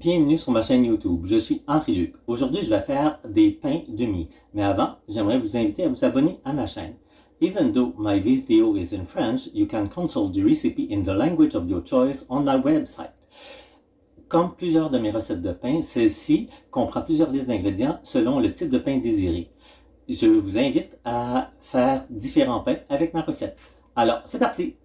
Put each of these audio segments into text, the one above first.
Bienvenue sur ma chaîne YouTube, je suis Henri Luc. Aujourd'hui, je vais faire des pains de mie. Mais avant, j'aimerais vous inviter à vous abonner à ma chaîne. Even though my video is in French, you can consult the recipe in the language of your choice on my website. Comme plusieurs de mes recettes de pain, celle-ci comprend plusieurs listes d'ingrédients selon le type de pain désiré. Je vous invite à faire différents pains avec ma recette. Alors, c'est parti!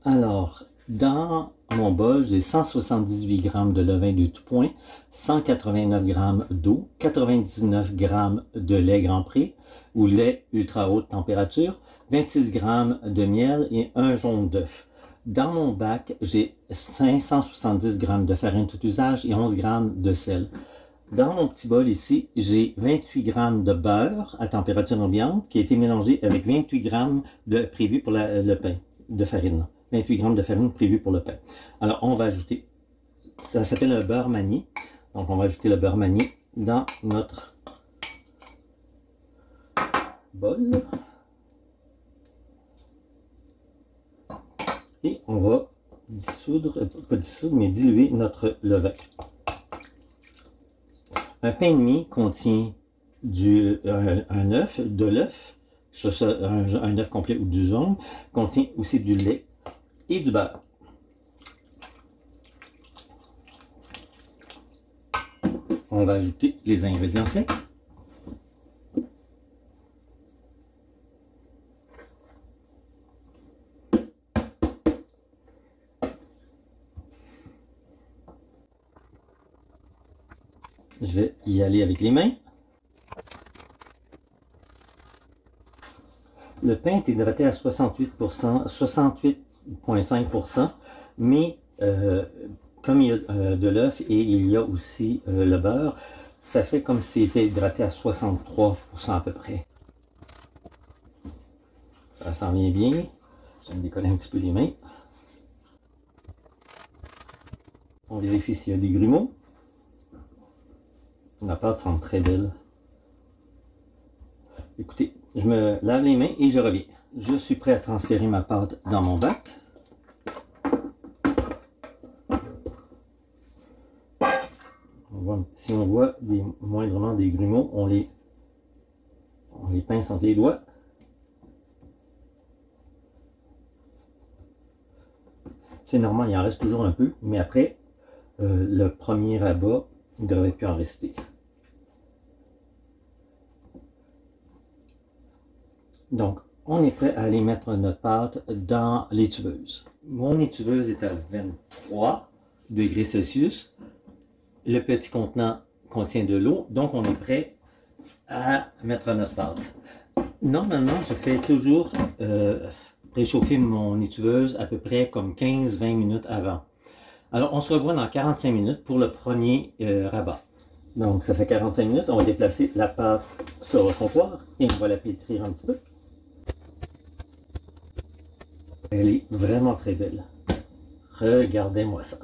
Alors, dans mon bol, j'ai 178 g de levain de tout point, 189 g d'eau, 99 g de lait Grand Prix ou lait ultra haute température, 26 g de miel et un jaune d'œuf. Dans mon bac, j'ai 570 g de farine tout usage et 11 g de sel. Dans mon petit bol ici, j'ai 28 g de beurre à température ambiante qui a été mélangé avec 28 g prévu pour le pain de farine. 28 g de farine prévue pour le pain. Alors, on va ajouter, ça s'appelle un beurre manié. Donc, on va ajouter le beurre manié dans notre bol. Et on va dissoudre, pas dissoudre, mais diluer notre levain. Un pain de mie contient un œuf, de l'œuf, que ce soit un œuf complet ou du jaune, contient aussi du lait et du beurre. On va ajouter les ingrédients secs. Je vais y aller avec les mains. Le pain est hydraté à 68%, 68,5%, mais comme il y a de l'œuf et il y a aussi le beurre, ça fait comme s'il était hydraté à 63% à peu près. Ça s'en vient bien. Je vais me décoller un petit peu les mains. On vérifie s'il y a des grumeaux. La pâte semble très belle. Écoutez, je me lave les mains et je reviens. Je suis prêt à transférer ma pâte dans mon bac. Si on voit moindrement des grumeaux, on les pince entre les doigts. C'est normal, il en reste toujours un peu, mais après, le premier rabat, il ne devrait plus en rester. Donc, on est prêt à aller mettre notre pâte dans l'étuveuse. Mon étuveuse est à 23 degrés Celsius. Le petit contenant contient de l'eau, donc on est prêt à mettre notre pâte. Normalement, je fais toujours réchauffer mon étuveuse à peu près comme 15-20 minutes avant. Alors, on se revoit dans 45 minutes pour le premier rabat. Donc, ça fait 45 minutes. On va déplacer la pâte sur le comptoir et on va la pétrir un petit peu. Elle est vraiment très belle. Regardez-moi ça.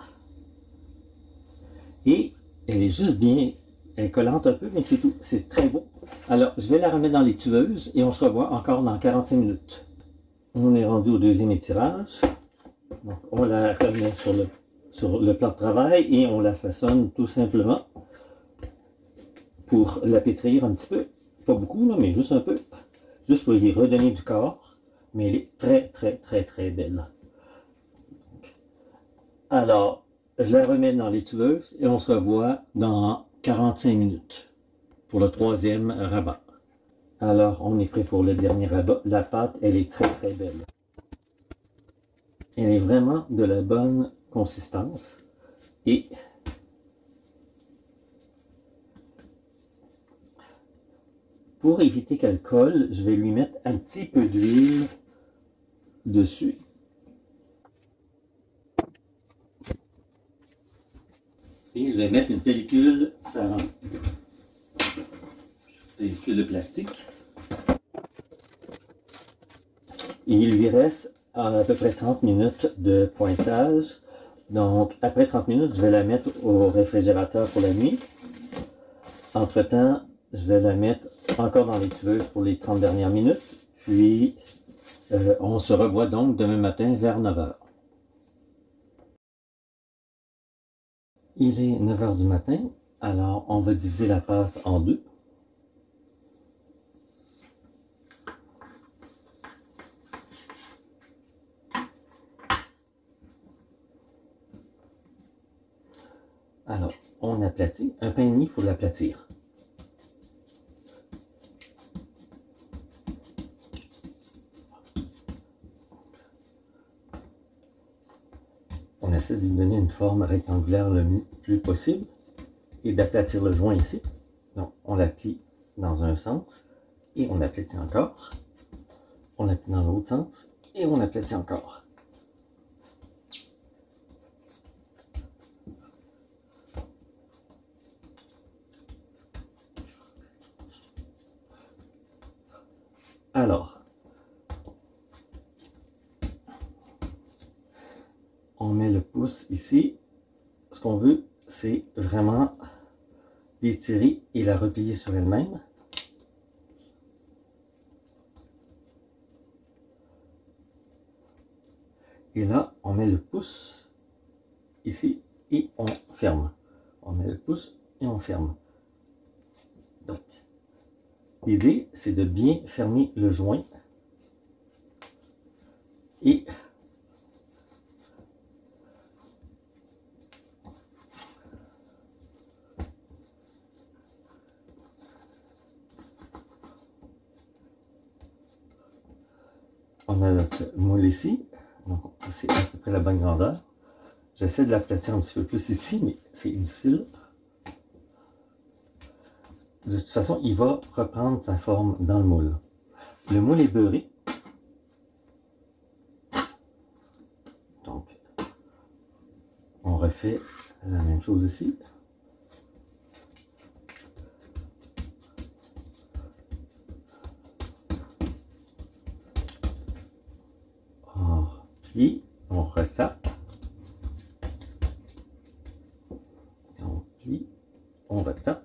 Et elle est juste bien, elle est collante un peu, mais c'est tout. C'est très beau. Alors, je vais la remettre dans l'étuveuse et on se revoit encore dans 45 minutes. On est rendu au deuxième étirage. Donc, on la remet sur le plat de travail et on la façonne tout simplement pour la pétrir un petit peu. Pas beaucoup, là, mais juste un peu. Juste pour y redonner du corps. Mais elle est très belle. Alors, je la remets dans l'étuveuse et on se revoit dans 45 minutes pour le troisième rabat. Alors, on est prêt pour le dernier rabat. La pâte, elle est très belle. Elle est vraiment de la bonne consistance. Et pour éviter qu'elle colle, je vais lui mettre un petit peu d'huile dessus. Et je vais mettre une pellicule savante. Pellicule de plastique. Et il lui reste à peu près 30 minutes de pointage. Donc, après 30 minutes, je vais la mettre au réfrigérateur pour la nuit. Entre-temps, je vais la mettre encore dans l'étuveuse pour les 30 dernières minutes. Puis, on se revoit donc demain matin vers 9 h. Il est 9 h du matin, alors on va diviser la pâte en deux. Alors, on aplatit. Un pain et demi, il faut l'aplatir. On essaie de lui donner une forme rectangulaire le plus possible et d'aplatir le joint ici. Donc, on l'aplie dans un sens et on aplatit encore. On l'aplie dans l'autre sens et on aplatit encore. Alors, on met le pouce ici. Ce qu'on veut, c'est vraiment l'étirer et la replier sur elle-même. Et là, on met le pouce ici et on ferme. On met le pouce et on ferme. Donc, l'idée, c'est de bien fermer le joint et on a notre moule ici. Donc, c'est à peu près la bonne grandeur. J'essaie de l'aplatir un petit peu plus ici, mais c'est difficile. De toute façon, il va reprendre sa forme dans le moule. Le moule est beurré. Donc, on refait la même chose ici. On plie, on ressape. On plie, on retape.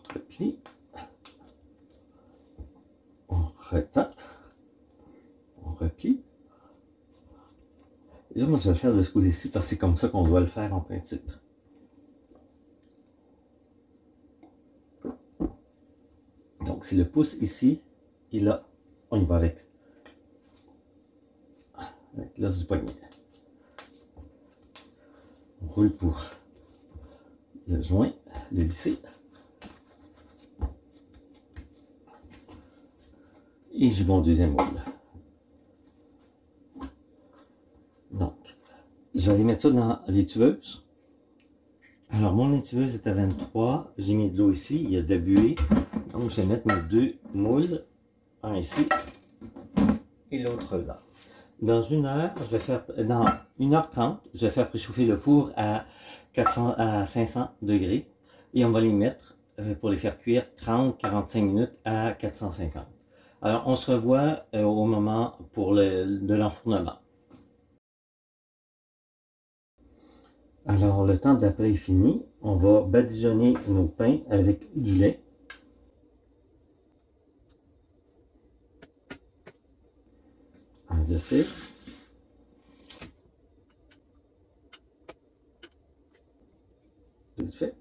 On replie. On retape. On replie. Et là, moi, je vais le faire de ce côté-ci parce que c'est comme ça qu'on doit le faire en principe. Donc, c'est le pouce ici. Et là, on y va avec l'os du poignet. On roule pour le joint, le lisser. Et je vais au deuxième moule. Donc, je vais aller mettre ça dans l'étuveuse. Alors, mon étuveuse est à 23. J'ai mis de l'eau ici. Il y a de la buée. Donc, je vais mettre mes deux moules. Un ici et l'autre là. Dans une heure, je vais faire, dans 1h30, je vais faire préchauffer le four à 500 degrés. Et on va les mettre pour les faire cuire 30-45 minutes à 450. Alors, on se revoit au moment de l'enfournement. Alors, le temps d'après est fini. On va badigeonner nos pains avec du lait. Un de fait. Deux de fait.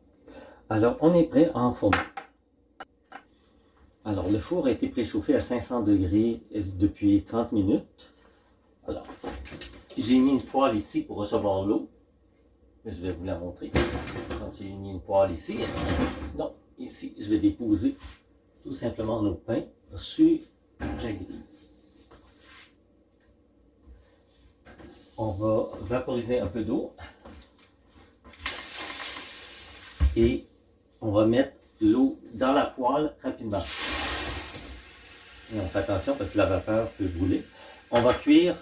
Alors, on est prêt à enfourner. Alors, le four a été préchauffé à 500 degrés depuis 30 minutes. Alors, j'ai mis une poêle ici pour recevoir l'eau. Je vais vous la montrer. Donc, j'ai mis une poêle ici. Donc, ici, je vais déposer tout simplement nos pains sur la grille. On va vaporiser un peu d'eau. Et on va mettre l'eau dans la poêle rapidement. Et on fait attention parce que la vapeur peut brûler. On va cuire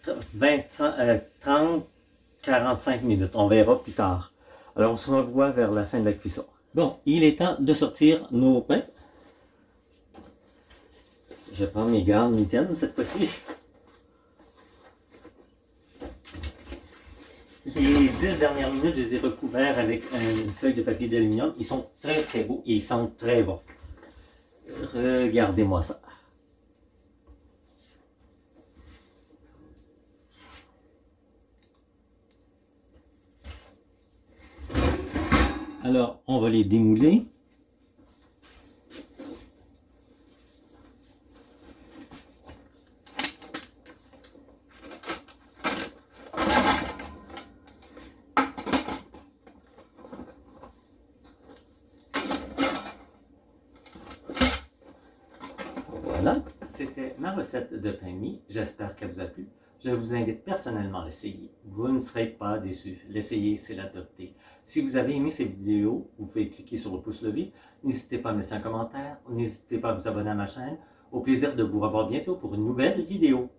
30-45 minutes. On verra plus tard. Alors, on se revoit vers la fin de la cuisson. Bon, il est temps de sortir nos pains. Je prends mes gardes mitaines cette fois-ci. Les 10 dernières minutes, je les ai recouverts avec une feuille de papier d'aluminium. Ils sont très très beaux et ils sentent très bon. Regardez-moi ça. Alors, on va les démouler. Voilà, c'était ma recette de pain de mie. J'espère qu'elle vous a plu. Je vous invite personnellement à l'essayer. Vous ne serez pas déçus. L'essayer, c'est l'adopter. Si vous avez aimé cette vidéo, vous pouvez cliquer sur le pouce levé. N'hésitez pas à me laisser un commentaire. N'hésitez pas à vous abonner à ma chaîne. Au plaisir de vous revoir bientôt pour une nouvelle vidéo.